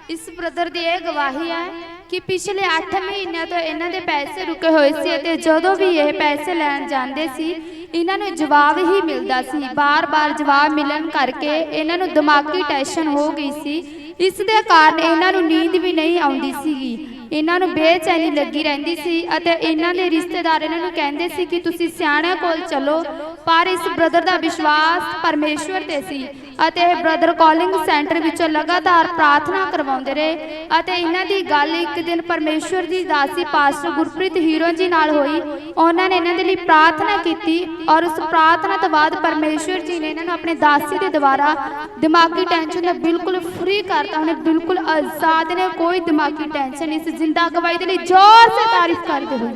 ਇਸ ਬ੍ਰਦਰ ਦੀ ਇਹ ਗਵਾਹੀ ਹੈ ਕਿ ਪਿਛਲੇ 8 ਮਹੀਨਿਆਂ ਤੋਂ ਇਹਨਾਂ ਦੇ ਪੈਸੇ ਰੁਕੇ ਹੋਏ ਸੀ ਅਤੇ ਜਦੋਂ ਵੀ ਇਹ ਪੈਸੇ ਲੈਣ ਜਾਂਦੇ ਸੀ ਇਹਨਾਂ ਨੂੰ ਜਵਾਬ ਹੀ ਮਿਲਦਾ ਸੀ। ਬਾਰ-ਬਾਰ ਜਵਾਬ ਮਿਲਣ ਕਰਕੇ ਇਹਨਾਂ ਨੂੰ ਦਿਮਾਗੀ ਟੈਨਸ਼ਨ ਹੋ ਗਈ ਸੀ। ਇਸ ਦੇ ਕਾਰਨ ਇਹਨਾਂ ਨੂੰ ਨੀਂਦ ਵੀ ਨਹੀਂ ਆਉਂਦੀ ਸੀਗੀ। ਇਹਨਾਂ ਨੂੰ ਬੇਚੈਨੀ ਲੱਗੀ ਰਹਿੰਦੀ ਸੀ ਅਤੇ ਇਹਨਾਂ ਦੇ ਰਿਸ਼ਤੇਦਾਰ ਇਹਨਾਂ ਨੂੰ ਕਹਿੰਦੇ ਸੀ ਕਿ ਤੁਸੀਂ ਸਿਆਣਿਆਂ ਕੋਲ ਚਲੋ, ਪਰ ਇਸ ਬ੍ਰਦਰ ਦਾ ਵਿਸ਼ਵਾਸ ਪਰਮੇਸ਼ਵਰ ਤੇ ਸੀ ਅਤੇ ਇਹ ਬ੍ਰਦਰ ਕਾਲਿੰਗ ਸੈਂਟਰ ਵਿੱਚੋਂ ਲਗਾਤਾਰ ਪ੍ਰਾਰਥਨਾ ਕਰਵਾਉਂਦੇ ਰਹੇ ਅਤੇ ਇਹਨਾਂ ਦੀ ਗੱਲ ਇੱਕ ਦਿਨ ਪਰਮੇਸ਼ਵਰ ਦੀ ਦਾਸੀ ਪਾਸਟਰ ਗੁਰਪ੍ਰੀਤ ਹੀਰੋ ਜੀ ਨਾਲ ਹੋਈ। ਉਹਨਾਂ ਨੇ ਇਹਨਾਂ ਦੇ ਲਈ ਪ੍ਰਾਰਥਨਾ ਕੀਤੀ ਔਰ ਉਸ ਪ੍ਰਾਰਥਨਾ ਤੋਂ ਬਾਅਦ ਪਰਮੇਸ਼ਵਰ ਜੀ ਨੇ ਇਹਨਾਂ ਨੂੰ ਆਪਣੇ ਦਾਸੀ ਦੇ ਦੁਆਰਾ ਦਿਮਾਗੀ ਟੈਨਸ਼ਨ ਤੋਂ ਬਿਲਕੁਲ ਫ੍ਰੀ ਕਰਤਾ। ਉਹਨੇ ਬਿਲਕੁਲ ਆਜ਼ਾਦ ਨੇ, ਕੋਈ ਦਿਮਾਗੀ ਟੈਨਸ਼ਨ ਨਹੀਂ। ਇਸ जिंदा गवाही के लिए जोर से तारीफ करते हुए।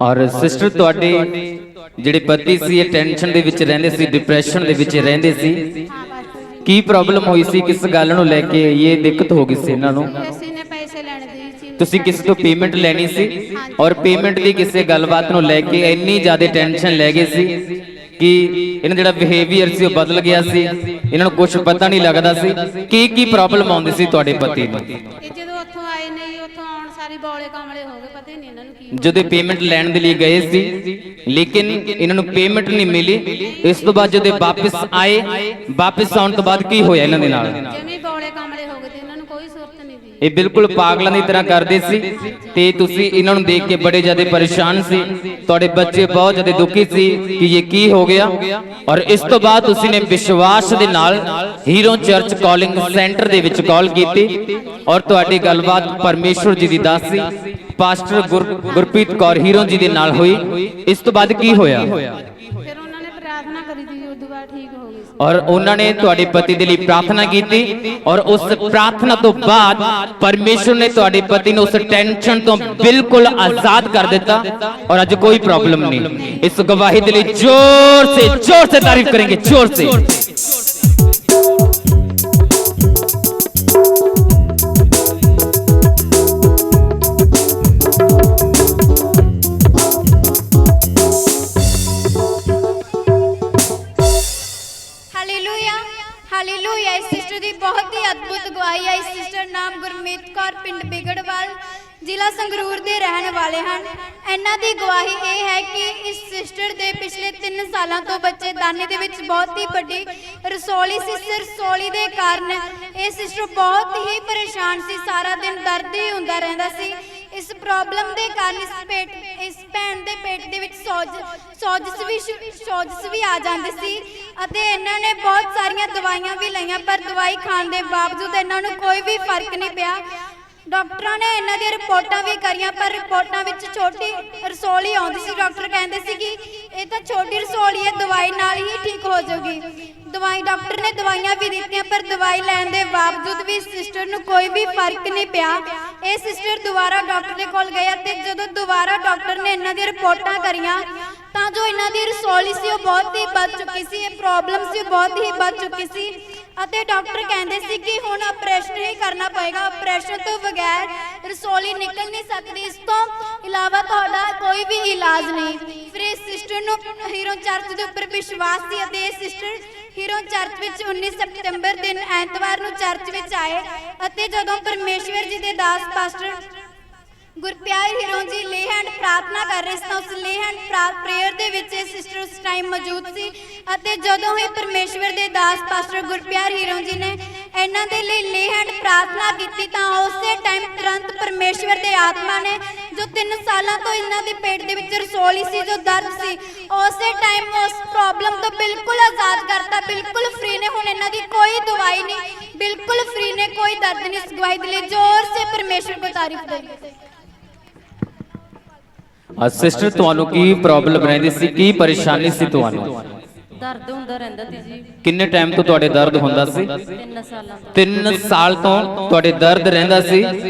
और सिस्टर, ਤੁਹਾਡੇ ਜਿਹੜੇ ਪਤੀ ਸੀ ਇਹ ਟੈਨਸ਼ਨ ਦੇ ਵਿੱਚ ਰਹਿੰਦੇ ਸੀ, ਡਿਪਰੈਸ਼ਨ ਦੇ ਵਿੱਚ ਰਹਿੰਦੇ ਸੀ। ਕੀ ਪ੍ਰੋਬਲਮ ਹੋਈ ਸੀ? ਕਿਸ ਗੱਲ ਨੂੰ ਲੈ ਕੇ ਇਹ ਦਿੱਕਤ ਹੋ ਗਈ ਸੀ ਇਹਨਾਂ ਨੂੰ? किसी ने पैसे लेने दी थी। ਤੁਸੀਂ ਕਿਸੇ ਤੋਂ ਪੇਮੈਂਟ ਲੈਣੀ ਸੀ ਔਰ ਪੇਮੈਂਟ ਦੀ ਕਿਸੇ ਗੱਲਬਾਤ ਨੂੰ ਲੈ ਕੇ ਇੰਨੀ ਜ਼ਿਆਦਾ ਟੈਨਸ਼ਨ ਲੈ ਗਏ ਸੀ ਕਿ ਇਹਨਾਂ ਜਿਹੜਾ ਬਿਹੇਵੀਅਰ ਸੀ ਉਹ ਬਦਲ ਗਿਆ ਸੀ। ਇਹਨਾਂ ਨੂੰ ਕੁਝ ਪਤਾ ਨਹੀਂ ਲੱਗਦਾ ਸੀ ਕੀ ਪ੍ਰੋਬਲਮ ਆਉਂਦੀ ਸੀ ਤੁਹਾਡੇ ਪਤੀ ਨੂੰ। ਇਹ ਜਦੋਂ ਉੱਥੋਂ ਆਏ ਨੇ, ਉੱਥੋਂ ਆਉਣ ਸਾਰੀ ਬੋਲੇ ਕਾਮਲੇ ਹੋ ਗਏ, ਪਤਾ ਹੀ ਨਹੀਂ ਇਹਨਾਂ ਨੂੰ ਕੀ ਜਦੋਂ ਪੇਮੈਂਟ ਲੈਣ ਦੇ ਲਈ ਗਏ ਸੀ ਲੇਕਿਨ ਇਹਨਾਂ ਨੂੰ ਪੇਮੈਂਟ ਨਹੀਂ ਮਿਲੀ। ਇਸ ਤੋਂ ਬਾਅਦ ਜਦੋਂ ਵਾਪਸ ਆਏ, ਵਾਪਸ ਆਉਣ ਤੋਂ ਬਾਅਦ ਕੀ ਹੋਇਆ ਇਹਨਾਂ ਦੇ ਨਾਲ? ਜਿਵੇਂ ਬੋਲੇ ਕਾਮਲੇ ਹੋ ਗਏ ਤੇ ਇਹਨਾਂ ਨੂੰ ਕੋਈ ਸੁਰਤ ਨਹੀਂ ਦੀ। ਇਹ ਬਿਲਕੁਲ ਪਾਗਲਾਂ ਦੀ ਤਰ੍ਹਾਂ ਕਰਦੇ ਸੀ ਤੇ ਤੁਸੀਂ ਇਹਨਾਂ ਨੂੰ ਦੇਖ ਕੇ ਬੜੇ ਜ਼ਿਆਦਾ ਪਰੇਸ਼ਾਨ ਸੀ। ਤੁਹਾਡੇ ਬੱਚੇ ਬਹੁਤ ਜ਼ਿਆਦਾ ਦੁਖੀ ਸੀ ਕਿ ਇਹ ਕੀ ਹੋ ਗਿਆ। ਔਰ ਇਸ ਤੋਂ ਬਾਅਦ ਤੁਸੀਂ ਨੇ ਵਿਸ਼ਵਾਸ ਦੇ ਨਾਲ ਹੀਰੋ ਚਰਚ ਕਾਲਿੰਗ ਸੈਂਟਰ ਦੇ ਵਿੱਚ ਕਾਲ ਕੀਤੀ ਔਰ ਤੁਹਾਡੀ ਗੱਲਬਾਤ ਪਰਮੇਸ਼ਵਰ ਜੀ ਦੀ ਦਾਸੀ ਪਾਸਟਰ ਗੁਰਪ੍ਰੀਤ ਕੌਰ ਹੀਰੋ ਜੀ ਦੇ ਨਾਲ ਹੋਈ। ਇਸ ਤੋਂ ਬਾਅਦ ਕੀ ਹੋਇਆ? ਫਿਰ ਉਹਨਾਂ ਨੇ ਪ੍ਰਾਰਥਨਾ ਕਰੀ ਦੀ, ਉਦੋਂ ਬਾਅਦ ਠੀਕ ਹੋ ਗਈ ਸੀ। ਔਰ ਉਹਨਾਂ ਨੇ ਤੁਹਾਡੇ ਪਤੀ ਦੇ ਲਈ ਪ੍ਰਾਰਥਨਾ ਕੀਤੀ ਔਰ ਉਸ ਪ੍ਰਾਰਥਨਾ ਤੋਂ ਬਾਅਦ ਪਰਮੇਸ਼ਵਰ ਨੇ ਤੁਹਾਡੇ ਪਤੀ ਨੂੰ ਉਸ ਟੈਨਸ਼ਨ ਤੋਂ ਬਿਲਕੁਲ ਆਜ਼ਾਦ ਕਰ ਦਿੱਤਾ ਔਰ ਅੱਜ ਕੋਈ ਪ੍ਰੋਬਲਮ ਨਹੀਂ। ਇਸ ਗਵਾਹੀ ਦੇ ਲਈ जोर से तारीफ करेंगे, जोर से। Hallelujah hallelujah. ਇਸ ਸਿਸਟਰ ਦੀ ਬਹੁਤ ਹੀ ਅਦਭੁਤ ਗਵਾਹੀ ਹੈ। ਇਸ ਸਿਸਟਰ ਨਾਮ ਗੁਰਮੀਤ ਕੌਰ, ਪਿੰਡ ਬਿਗੜਵਾਲ, ਜ਼ਿਲ੍ਹਾ ਸੰਗਰੂਰ ਦੇ ਰਹਿਣ ਵਾਲੇ ਹਨ। ਇਹਨਾਂ ਦੀ ਗਵਾਹੀ ਇਹ ਹੈ ਕਿ ਇਸ ਸਿਸਟਰ ਦੇ ਪਿਛਲੇ 3 ਸਾਲਾਂ ਤੋਂ ਬੱਚੇਦਾਨੀ ਦੇ ਵਿੱਚ ਬਹੁਤ ਹੀ ਵੱਡੀ ਰਸੌਲੀ ਸੀ। ਇਸ ਰਸੌਲੀ ਦੇ ਕਾਰਨ ਇਹ ਸਿਸਟਰ ਬਹੁਤ ਹੀ ਪਰੇਸ਼ਾਨ ਸੀ, ਸਾਰਾ ਦਿਨ ਦਰਦ ਹੀ ਹੁੰਦਾ ਰਹਿੰਦਾ ਸੀ। ਇਸ ਪ੍ਰੋਬਲਮ ਦੇ ਕਾਰਨ ਇਸ ਭੈਣ ਦੇ ਪੇਟ ਦੇ ਵਿੱਚ ਸੋਜਸ ਵੀ ਆ ਜਾਂਦੀ ਸੀ ਅਤੇ ਇਹਨਾਂ ਨੇ ਬਹੁਤ ਸਾਰੀਆਂ ਦਵਾਈਆਂ ਵੀ ਲਈਆਂ, ਪਰ ਦਵਾਈ ਖਾਣ ਦੇ ਬਾਵਜੂਦ ਇਹਨਾਂ ਨੂੰ ਕੋਈ ਵੀ ਫਰਕ ਨਹੀਂ ਪਿਆ। ਡਾਕਟਰਾਂ ਨੇ ਇਹਨਾਂ ਦੀਆਂ ਰਿਪੋਰਟਾਂ ਵੀ ਕਰੀਆਂ, ਪਰ ਰਿਪੋਰਟਾਂ ਵਿੱਚ ਛੋਟੀ ਰਸੌਲੀ ਆਉਂਦੀ ਸੀ। ਡਾਕਟਰ ਕਹਿੰਦੇ ਸੀ ਕਿ ਇਹ ਤਾਂ ਛੋਟੀ ਰਸੌਲੀ ਹੈ, ਦਵਾਈ ਨਾਲ ਹੀ ਠੀਕ ਹੋ ਜਾਊਗੀ। ਡਾਕਟਰ ਨੇ ਦਵਾਈਆਂ ਵੀ ਦਿੱਤੀਆਂ, ਪਰ ਦਵਾਈ ਲੈਣ ਦੇ ਬਾਵਜੂਦ ਵੀ ਸਿਸਟਰ ਨੂੰ ਕੋਈ ਵੀ ਫਰਕ ਨਹੀਂ ਪਿਆ। ਇਹ ਸਿਸਟਰ ਦੁਬਾਰਾ ਡਾਕਟਰ ਦੇ ਕੋਲ ਗਏ ਅਤੇ ਜਦੋਂ ਦੁਬਾਰਾ ਡਾਕਟਰ ਨੇ ਇਹਨਾਂ ਦੀਆਂ ਰਿਪੋਰਟਾਂ ਕਰੀਆਂ ਤਾਂ ਜੋ ਇਹਨਾਂ ਦੀ ਰਸੌਲੀ ਸੀ ਉਹ ਬਹੁਤ ਹੀ ਵੱਧ ਚੁੱਕੀ ਸੀ, ਇਹ ਪ੍ਰੋਬਲਮ ਸੀ ਉਹ ਬਹੁਤ ਹੀ ਵੱਧ ਚੁੱਕੀ ਸੀ ਅਤੇ ਡਾਕਟਰ ਕਹਿੰਦੇ ਸੀ ਕਿ ਹੁਣ ਆਪਰੇਸ਼ਨ ਹੀ ਕਰਨਾ ਪਏਗਾ, ਆਪਰੇਸ਼ਨ ਤੋਂ ਬਗੈਰ ਰਸੌਲੀ ਨਿਕਲ ਨਹੀਂ ਸਕਦੀ, ਇਸ ਤੋਂ ਇਲਾਵਾ ਤੁਹਾਡਾ ਕੋਈ ਵੀ ਇਲਾਜ ਨਹੀਂ। ਫਿਰ ਇਸ ਸਿਸਟਰ ਨੂੰ ਹੀਰੋ ਚਰਚ ਦੇ ਉੱਪਰ ਵਿਸ਼ਵਾਸ ਸੀ ਅਤੇ ਇਹ ਸਿਸਟਰ ਹੀਰੋ ਚਰਚ ਵਿੱਚ 19 ਸਤੰਬਰ ਦਿਨ ਐਤਵਾਰ ਨੂੰ ਚਰਚ ਵਿੱਚ ਆਏ ਅਤੇ ਜਦੋਂ ਪਰਮੇਸ਼ਵਰ ਜੀ ਦੇ ਦਾਸ ਪਾਸਟਰ ਗੁਰਪਿਆਰ ਹੀਰੋ ਜੀ ਲੇ ਹੈਂਡ ਪ੍ਰਾਰਥਨਾ ਕਰ ਰਹੇ ਸਨ, ਉਸ ਲੇ ਹੈਂਡ ਪ੍ਰੇਅਰ ਦੇ ਵਿੱਚ ਇਹ ਸਿਸਟਰ ਉਸ ਟਾਈਮ ਮੌਜੂਦ ਸੀ ਅਤੇ ਜਦੋਂ ਹੀ ਪਰਮੇਸ਼ਵਰ ਦੇ ਦਾਸ ਪਾਸਟਰ ਗੁਰਪਿਆਰ ਹੀਰੋ ਜੀ ਨੇ ਇਹਨਾਂ ਦੇ ਲਈ ਲੇ ਹੈਂਡ ਪ੍ਰਾਰਥਨਾ ਕੀਤੀ ਤਾਂ ਉਸੇ ਟਾਈਮ ਤੁਰੰਤ ਪਰਮੇਸ਼ਵਰ ਦੇ ਆਤਮਾ ਨੇ ਜੋ 3 ਸਾਲਾਂ ਤੋਂ ਇਹਨਾਂ ਦੇ ਪੇਟ ਦੇ ਵਿੱਚ ਰਸੌਲੀ ਸੀ, ਜੋ ਦਰਦ ਸੀ, ਉਸੇ ਟਾਈਮ ਉਸ ਪ੍ਰੋਬਲਮ ਤੋਂ ਬਿਲਕੁਲ ਆਜ਼ਾਦ ਕਰਤਾ, ਬਿਲਕੁਲ ਫ੍ਰੀ ਨੇ। ਹੁਣ ਇਹਨਾਂ ਦੀ ਕੋਈ ਦਵਾਈ ਨਹੀਂ, ਬਿਲਕੁਲ ਫ੍ਰੀ ਨੇ, ਕੋਈ ਦਰਦ ਨਹੀਂ। ਇਸ ਗਵਾਹੀ ਦੇ ਲਈ ਜ਼ੋਰ ਸੇ ਪਰਮੇਸ਼ਵਰ को तारीफ देंगे। ਸਿਸਟਰ ਤੁਹਾਨੂੰ ਕੀ ਪ੍ਰੋਬਲਮ ਰਹਿੰਦੀ ਸੀ, ਕੀ ਪਰੇਸ਼ਾਨੀ ਸੀ ਤੁਹਾਨੂੰ? ਦਰਦ ਹੁੰਦਾ ਰਹਿੰਦਾ ਸੀ ਜੀ। ਕਿੰਨੇ ਟਾਈਮ ਤੋਂ ਤੁਹਾਡੇ ਦਰਦ ਹੁੰਦਾ ਸੀ? 3 ਸਾਲਾਂ ਤੋਂ। 3 ਸਾਲ ਤੋਂ ਤੁਹਾਡੇ ਦਰਦ ਰਹਿੰਦਾ ਸੀ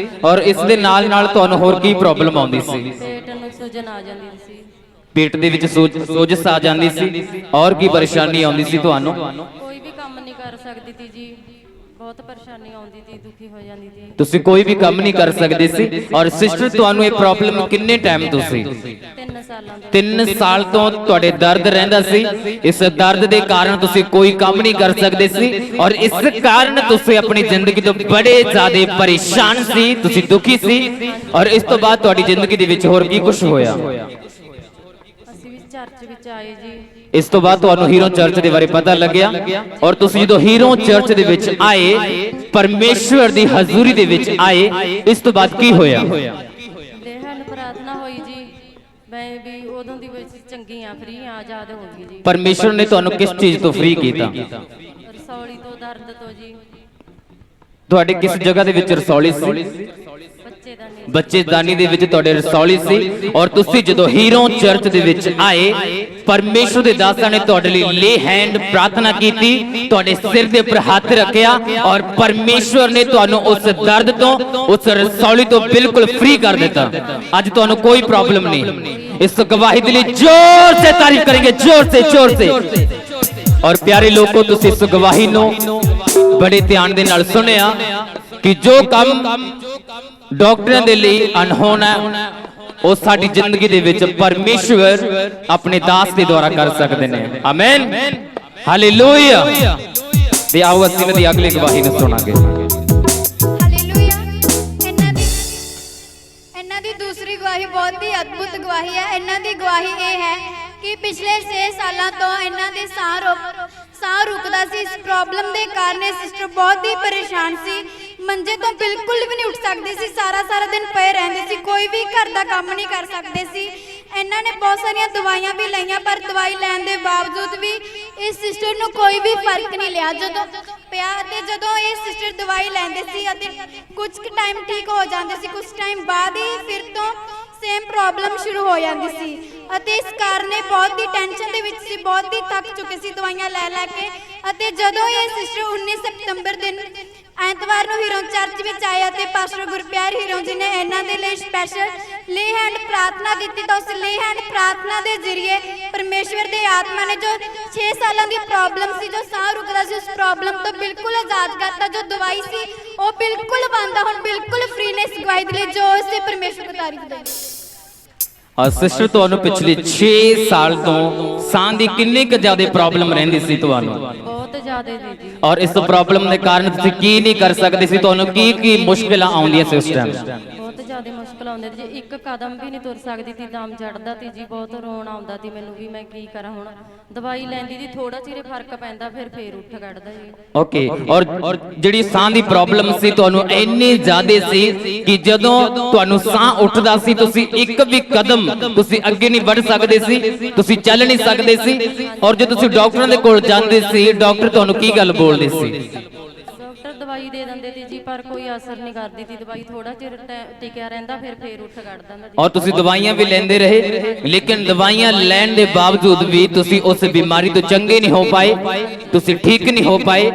ਔਰ ਇਸ ਦੇ ਨਾਲ ਨਾਲ ਤੁਹਾਨੂੰ ਹੋਰ ਕੀ ਪ੍ਰੋਬਲਮ ਆਉਂਦੀ ਸੀ? ਪੇਟ ਨੂੰ ਸੁਜਨ ਆ ਜਾਂਦੀ ਸੀ। ਪੇਟ ਦੇ ਵਿੱਚ ਸੋਜਸ ਆ ਜਾਂਦੀ ਸੀ ਔਰ ਕੀ ਪਰੇਸ਼ਾਨੀ ਆਉਂਦੀ ਸੀ ਤੁਹਾਨੂੰ? ਕੋਈ ਵੀ ਕੰਮ ਨਹੀਂ ਕਰ ਸਕਦੀ ਸੀ ਜੀ, ਬਹੁਤ ਪਰੇਸ਼ਾਨੀ ਆਉਂਦੀ ਸੀ, ਦੁਖੀ ਹੋ ਜਾਂਦੀ ਸੀ। ਤੁਸੀਂ ਕੋਈ ਵੀ ਕੰਮ ਨਹੀਂ ਕਰ ਸਕਦੇ ਸੀ ਔਰ ਸਿਸਟਰ ਤੁਹਾਨੂੰ ਇਹ ਪ੍ਰੋਬਲਮ ਕਿੰਨੇ ਟਾਈਮ ਤੋਂ ਸੀ? 3 ਸਾਲਾਂ ਤੋਂ। 3 ਸਾਲ ਤੋਂ ਤੁਹਾਡੇ ਦਰਦ ਰਹਿੰਦਾ ਸੀ। ਇਸ ਦਰਦ ਦੇ ਕਾਰਨ ਤੁਸੀਂ ਕੋਈ ਕੰਮ ਨਹੀਂ ਕਰ ਸਕਦੇ ਸੀ ਔਰ ਇਸ ਕਾਰਨ ਤੁਸੀਂ ਆਪਣੀ ਜ਼ਿੰਦਗੀ ਤੋਂ ਬੜੇ ਜ਼ਿਆਦਾ ਪਰੇਸ਼ਾਨ ਸੀ, ਤੁਸੀਂ ਦੁਖੀ ਸੀ। ਔਰ ਇਸ ਤੋਂ ਬਾਅਦ ਤੁਹਾਡੀ ਜ਼ਿੰਦਗੀ ਦੇ ਵਿੱਚ ਹੋਰ ਕੀ ਕੁਝ ਹੋਇਆ? ਅਸੀਂ ਵੀ ਚਰਚ ਵਿੱਚ ਆਏ ਜੀ। ਇਸ ਤੋਂ ਬਾਅਦ ਤੁਹਾਨੂੰ ਹੀਰੋ ਚਰਚ ਦੇ ਬਾਰੇ ਪਤਾ ਲੱਗਿਆ ਔਰ ਤੁਸੀਂ ਜਦੋਂ ਹੀਰੋ ਚਰਚ ਦੇ ਵਿੱਚ ਆਏ, ਪਰਮੇਸ਼ਵਰ ਦੀ ਹਜ਼ੂਰੀ ਦੇ ਵਿੱਚ ਆਏ, ਇਸ ਤੋਂ ਬਾਅਦ ਕੀ ਹੋਇਆ? ਦੇਹਨ ਪ੍ਰਾਰਥਨਾ ਹੋਈ ਜੀ। ਮੈਂ ਵੀ ਉਦੋਂ ਦੀ ਵਿੱਚ ਚੰਗੀ ਆ, ਫ੍ਰੀ ਆ, ਆਜ਼ਾਦ ਹੋ ਗਈ ਜੀ। ਪਰਮੇਸ਼ਵਰ ਨੇ ਤੁਹਾਨੂੰ ਕਿਸ ਚੀਜ਼ ਤੋਂ ਫ੍ਰੀ ਕੀਤਾ? ਰਸੌਲੀ ਤੋਂ, ਦਰਦ ਤੋਂ ਜੀ। ਤੁਹਾਡੇ ਕਿਸ ਜਗ੍ਹਾ ਦੇ ਵਿੱਚ ਰਸੌਲੀ ਸੀ? ਬੱਚੇਦਾਨੀ ਦੇ ਵਿੱਚ ਤੁਹਾਡੇ ਰਸੌਲੀ ਸੀ ਔਰ ਤੁਸੀਂ ਜਦੋਂ ਹੀਰੋ ਚਰਚ ਦੇ ਵਿੱਚ ਆਏ, ਪਰਮੇਸ਼ਵਰ ਦੇ ਦਾਸਾਂ ਨੇ ਤੁਹਾਡੇ ਲਈ ਲੇ ਹੈਂਡ ਪ੍ਰਾਰਥਨਾ ਕੀਤੀ, ਤੁਹਾਡੇ ਸਿਰ ਦੇ ਉੱਪਰ ਹੱਥ ਰੱਖਿਆ ਔਰ ਪਰਮੇਸ਼ਵਰ ਨੇ ਤੁਹਾਨੂੰ ਉਸ ਦਰਦ ਤੋਂ, ਉਸ ਰਸੌਲੀ ਤੋਂ ਬਿਲਕੁਲ ਫ੍ਰੀ ਕਰ ਦਿੱਤਾ। ਅੱਜ ਤੁਹਾਨੂੰ ਕੋਈ ਪ੍ਰੋਬਲਮ ਨਹੀਂ। ਇਸ ਗਵਾਹੀ ਦੇ ਲਈ ਜ਼ੋਰ ਸੇ ਤਾਰੀਫ ਕरेंगे, ਜ਼ੋਰ ਸੇ। ਔਰ ਪਿਆਰੇ ਲੋਕੋ, ਤੁਸੀਂ ਇਸ ਗਵਾਹੀ ਨੂੰ ਬੜੇ ਧਿਆਨ ਦੇ ਨਾਲ ਸੁਣਿਆ ਕਿ ਜੋ ਕੰਮ ਡਾਕਟਰਾਂ ਦੇ ਲਈ ਅਨਹੋਣਾ ਉਹ ਸਾਡੀ ਜ਼ਿੰਦਗੀ ਦੇ ਵਿੱਚ ਪਰਮੇਸ਼ਵਰ ਆਪਣੇ ਦਾਸ ਦੇ ਦੁਆਰਾ ਕਰ ਸਕਦੇ ਨੇ। Amen, hallelujah. ਤੇ ਆਓ ਅਸੀਂ ਇਹਨਾਂ ਦੀ ਅਗਲੀ ਗਵਾਹੀ ਨੂੰ ਸੁਣਾਂਗੇ। ਹਾਲੇਲੂਇਆ। ਗਵਾਹੀ ਹੈ। ਇਹਨਾਂ ਦੀ ਗਵਾਹੀ ਇਹ ਹੈ ਕਿ ਪਿਛਲੇ 6 ਸਾਲਾਂ ਤੋਂ ਇਹਨਾਂ ਦੇ ਸਾਹ ਰੁਕਦਾ ਸੀ। ਇਸ ਪ੍ਰੋਬਲਮ ਦੇ ਕਾਰਨ ਇਹ ਸਿਸਟਰ ਬਹੁਤ ਹੀ ਪਰੇਸ਼ਾਨ ਸੀ। ਮੰਜੇ ਤੋਂ ਬਿਲਕੁਲ ਵੀ ਨਹੀਂ ਉੱਠ ਸਕਦੀ ਸੀ, ਸਾਰਾ ਦਿਨ ਪਏ ਰਹਿੰਦੇ ਸੀ, ਕੋਈ ਵੀ ਘਰ ਦਾ ਕੰਮ ਨਹੀਂ ਕਰ ਸਕਦੇ ਸੀ। ਇਹਨਾਂ ਨੇ ਬਹੁਤ ਸਾਰੀਆਂ ਦਵਾਈਆਂ ਵੀ ਲਈਆਂ, ਪਰ ਦਵਾਈ ਲੈਣ ਦੇ ਬਾਵਜੂਦ ਵੀ ਇਸ ਸਿਸਟਰ ਨੂੰ ਕੋਈ ਵੀ ਫਰਕ ਨਹੀਂ ਲਿਆ ਜਦੋਂ ਇਹ ਸਿਸਟਰ ਦਵਾਈ ਲੈਂਦੇ ਸੀ ਅਤੇ ਕੁਝ ਟਾਈਮ ਠੀਕ ਹੋ ਜਾਂਦੇ ਸੀ, ਕੁਝ ਟਾਈਮ ਬਾਅਦ ਹੀ ਫਿਰ ਤੋਂ ਸੇਮ ਪ੍ਰੋਬਲਮ ਸ਼ੁਰੂ ਹੋ ਜਾਂਦੀ ਸੀ ਅਤੇ ਇਸ ਕਾਰਨ ਇਹ ਬਹੁਤ ਹੀ ਟੈਨਸ਼ਨ ਦੇ ਵਿੱਚ ਸੀ, ਬਹੁਤ ਹੀ ਥੱਕ ਚੁੱਕੇ ਸੀ ਦਵਾਈਆਂ ਲੈ ਕੇ। ਅਤੇ ਜਦੋਂ ਇਹ ਸਿਸਟਰ 19 ਸਤੰਬਰ ਦਿਨ ਐਤਵਾਰ ਨੂੰ ਹੀਰੋਂ ਚਰਚ ਵਿੱਚ ਆਏ ਅਤੇ ਪਾਸਟਰ ਗੁਰਪਿਆਰ ਹੀਰੋਂ ਜੀ ਨੇ ਇਹਨਾਂ ਦੇ ਲਈ ਸਪੈਸ਼ਲ ਲੇ ਹੈਂਡ ਪ੍ਰਾਰਥਨਾ ਕੀਤੀ ਤਾਂ ਉਸ ਲੇ ਹੈਂਡ ਪ੍ਰਾਰਥਨਾ ਦੇ ਜ਼ਰੀਏ ਪਰਮੇਸ਼ਵਰ ਦੇ ਆਤਮਾ ਨੇ ਜੋ 6 ਸਾਲਾਂ ਦੀ ਪ੍ਰੋਬਲਮ ਸੀ, ਜੋ ਸਾਹ ਰੁਕਦਾ ਸੀ, ਉਸ ਪ੍ਰੋਬਲਮ ਤੋਂ ਬਿਲਕੁਲ ਆਜ਼ਾਦ ਕਰਤਾ। ਜੋ ਦਵਾਈ ਸੀ ਉਹ ਬਿਲਕੁਲ ਬੰਦ ਆ, ਹੁਣ ਬਿਲਕੁਲ ਫ੍ਰੀ ਨੇ ਇਸ ਗਵਾਹੀ ਦੇ ਲਈ, ਜੋ ਇਸੇ ਪਰਮੇਸ਼ਵਰ ਦੀ ਤਾਰੀਫ ਦੇ। ਸਿਸਟਰ ਤੁਹਾਨੂੰ ਪਿਛਲੇ 6 ਸਾਲ ਤੋਂ ਸਾਹ ਦੀ ਕਿੰਨੀ ਕੁ ਜ਼ਿਆਦਾ ਪ੍ਰੋਬਲਮ ਰਹਿੰਦੀ ਸੀ ਤੁਹਾਨੂੰ? ਬਹੁਤ ਜ਼ਿਆਦਾ ਜੀ। ਔਰ ਇਸ ਪ੍ਰੋਬਲਮ ਦੇ ਕਾਰਨ ਤੁਸੀਂ ਕੀ ਨਹੀਂ ਕਰ ਸਕਦੇ ਸੀ? ਤੁਹਾਨੂੰ ਕੀ ਮੁਸ਼ਕਿਲਾਂ ਆਉਂਦੀਆਂ ਸੀ ਉਸ ਟਾਈਮ? ਬਹੁਤ ਜ਼ਿਆਦਾ ਮੁਸ਼ਕਲ ਆਉਂਦੀ ਜੀ, ਇੱਕ ਕਦਮ ਵੀ ਨਹੀਂ ਤੁਰ ਸਕਦੀ ਸੀ, ਦਮ ਚੜਦਾ ਸੀ ਜੀ, ਬਹੁਤ ਰੋਣ ਆਉਂਦਾ ਸੀ ਮੈਨੂੰ ਵੀ ਮੈਂ ਕੀ ਕਰਾਂ। ਹੁਣ ਦਵਾਈ ਲੈਂਦੀ ਜੀ ਥੋੜਾ ਚਿਰ ਫਰਕ ਪੈਂਦਾ, ਫਿਰ ਉੱਠ ਕੱਢਦਾ ਜੀ। ਓਕੇ, ਔਰ ਜਿਹੜੀ ਸਾਹ ਦੀ ਪ੍ਰੋਬਲਮ ਸੀ ਤੁਹਾਨੂੰ ਇੰਨੀ ਜ਼ਿਆਦਾ ਸੀ ਕਿ ਜਦੋਂ ਤੁਹਾਨੂੰ ਸਾਹ ਉੱਠਦਾ ਸੀ ਤੁਸੀਂ ਇੱਕ ਵੀ ਕਦਮ ਤੁਸੀਂ ਅੱਗੇ ਨਹੀਂ ਵੱਧ ਸਕਦੇ ਸੀ, ਤੁਸੀਂ ਚੱਲ ਨਹੀਂ ਸਕਦੇ ਸੀ। ਔਰ ਜੇ ਤੁਸੀਂ ਡਾਕਟਰਾਂ ਦੇ ਕੋਲ ਜਾਂਦੇ ਸੀ, ਡਾਕਟਰ ਤੁਹਾਨੂੰ ਕੀ ਗੱਲ ਬੋਲਦੇ ਸੀ? ਡਾਕਟਰ ਦਵਾਈ ਦੇ ਦਿੰਦੇ ਸੀ ਜੀ, ਪਰ ਕੋਈ ਅਸਰ ਨਹੀਂ ਕਰਦੀ ਸੀ ਦਵਾਈ, ਥੋੜਾ ਚਿਰ ਟਿਕਿਆ ਰਹਿੰਦਾ, ਫਿਰ ਉੱਠ ਕੱਢ ਦਿੰਦਾ ਜੀ। ਔਰ ਤੁਸੀਂ ਦਵਾਈਆਂ ਵੀ ਲੈਂਦੇ ਰਹੇ, ਲੇਕਿਨ ਦਵਾਈਆਂ ਲੈਣ ਦੇ ਬਾਵਜੂਦ ਵੀ ਤੁਸੀਂ ਉਸ ਬਿਮਾਰੀ ਤੋਂ ਚੰਗੇ ਨਹੀਂ ਹੋ ਪਾਏ, ਤੁਸੀਂ ਠੀਕ ਨਹੀਂ ਹੋ ਪਾਏ।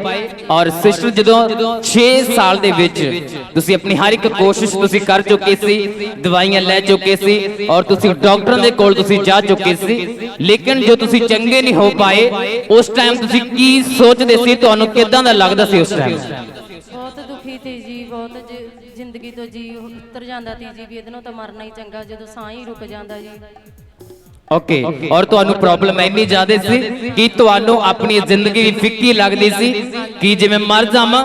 ਔਰ ਸਿਸਟਰ ਜਦੋਂ 6 ਸਾਲ ਦੇ ਵਿੱਚ ਤੁਸੀਂ ਆਪਣੀ ਹਰ ਇੱਕ ਕੋਸ਼ਿਸ਼ ਤੁਸੀਂ ਕਰ ਚੁੱਕੇ ਸੀ, ਦਵਾਈਆਂ ਲੈ ਚੁੱਕੇ ਸੀ ਔਰ ਤੁਸੀਂ ਡਾਕਟਰਾਂ ਦੇ ਕੋਲ ਤੁਸੀਂ ਜਾ ਚੁੱਕੇ ਸੀ, ਲੇਕਿਨ ਜੋ ਤੁਸੀਂ ਚੰਗੇ ਨਹੀਂ ਹੋ ਪਾਏ, ਉਸ ਟਾਈਮ ਤੁਸੀਂ ਕੀ ਸੋਚਦੇ ਸੀ? ਤੁਹਾਨੂੰ ਕਿਦਾਂ ਦਾ ਲੱਗਦਾ ਸੀ ਉਸ ਟਾਈਮ? ਬਹੁਤ ਦੁਖੀ ਸੀ ਜੀ, ਬਹੁਤ ਜ਼ਿੰਦਗੀ ਤੋਂ ਜੀ ਉਤਰ ਜਾਂਦਾ ਸੀ ਜੀ, ਵੀ ਇਹਦੇ ਨਾਲ ਤਾਂ ਮਰਨਾ ਹੀ ਚੰਗਾ ਜਦੋਂ ਸਾਹ ਹੀ ਰੁਕ ਜਾਂਦਾ ਜੀ। ਓਕੇ, ਔਰ ਤੁਹਾਨੂੰ ਪ੍ਰੋਬਲਮ ਇੰਨੀ ਜ਼ਿਆਦਾ ਸੀ ਕਿ ਤੁਹਾਨੂੰ ਆਪਣੀ ਜ਼ਿੰਦਗੀ ਦੀ ਫਿੱਕੀ ਲੱਗਦੀ ਸੀ ਕਿ ਜਿਵੇਂ ਮਰ ਜਾਵਾਂ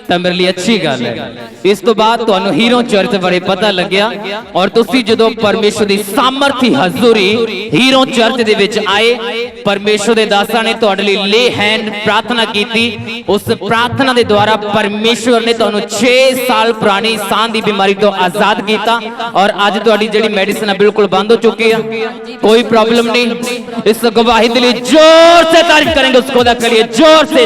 ਤਾਂ ਮੇਰੇ ਲਈ ਅੱਛੀ ਗੱਲ ਹੈ। ਇਸ ਤੋਂ ਬਾਅਦ ਤੁਹਾਨੂੰ ਹੀਰੋ ਚਰਚ ਬਾਰੇ ਪਤਾ ਲੱਗਿਆ ਔਰ ਤੁਸੀਂ ਜਦੋਂ ਪਰਮੇਸ਼ਰ ਦੀ ਸਾਮਰਥੀ ਹਜ਼ੂਰੀ ਹੀਰੋ ਚਰਚ ਦੇ ਵਿੱਚ ਆਏ, ਪਰਮੇਸ਼ਰ ਦੇ ਦਾਸਾਂ ਨੇ ਤੁਹਾਡੇ ਲਈ ਲੇ ਹੈਂਡ ਪ੍ਰਾਰਥਨਾ ਕੀਤੀ। ਉਸ ਪ੍ਰਾਰਥਨਾ ਦੇ ਦੁਆਰਾ ਪਰਮੇਸ਼ਰ ਨੇ ਤੁਹਾਨੂੰ 6 ਸਾਲ ਪੁਰਾਣੀ ਸਾਹ ਦੀ ਬਿਮਾਰੀ ਤੋਂ ਆਜ਼ਾਦ ਕੀਤਾ ਔਰ ਅੱਜ ਤੁਹਾਡੀ ਜਿਹੜੀ ਮੈਡੀਸਿਨ ਹੈ ਬਿਲਕੁਲ ਬੰਦ ਹੋ ਚੁੱਕੀ ਹੈ, कोई प्रॉब्लम नहीं। इस गवाही के लिए जोर से तारीफ करेंगे उस खुदा के लिए, जोर से।